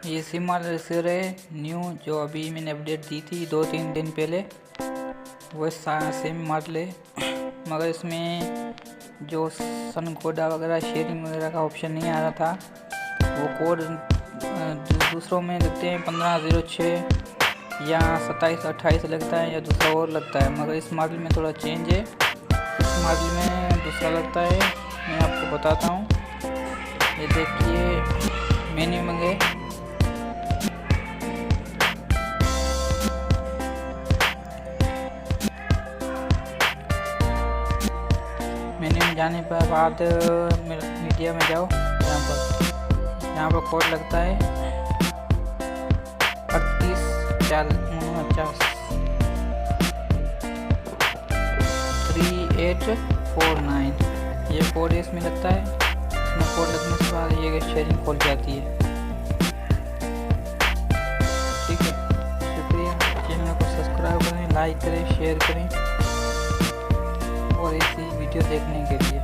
ये सिम वाला रिसीवर है न्यू, जो अभी मैंने अपडेट दी थी 2-3 दिन पहले, वो सिम मॉडल है। मगर इसमें जो सन कोडा वगैरह शेयरिंग वगैरह का ऑप्शन नहीं आ रहा था। वो कोड दूसरों में लगते हैं 1506 या 2728 लगता है, या दूसरा और लगता है, मगर इस मॉडल में थोड़ा चेंज है। इस मॉडल में दूसरा लगता है, मैं आपको बताता हूँ। ये देखिए मेन्यू में गए, मेन्यू में जाने पर बाद मीडिया में जाओ। यहाँ पर कोड लगता है 3849 3849, ये कोड इसमें लगता है। इसमें कोड लगने के बाद ये शेयरिंग खोल जाती है। ठीक है, शुक्रिया। चैनल को सब्सक्राइब करें, लाइक करें, शेयर करें और ऐसी वीडियो देखने के लिए।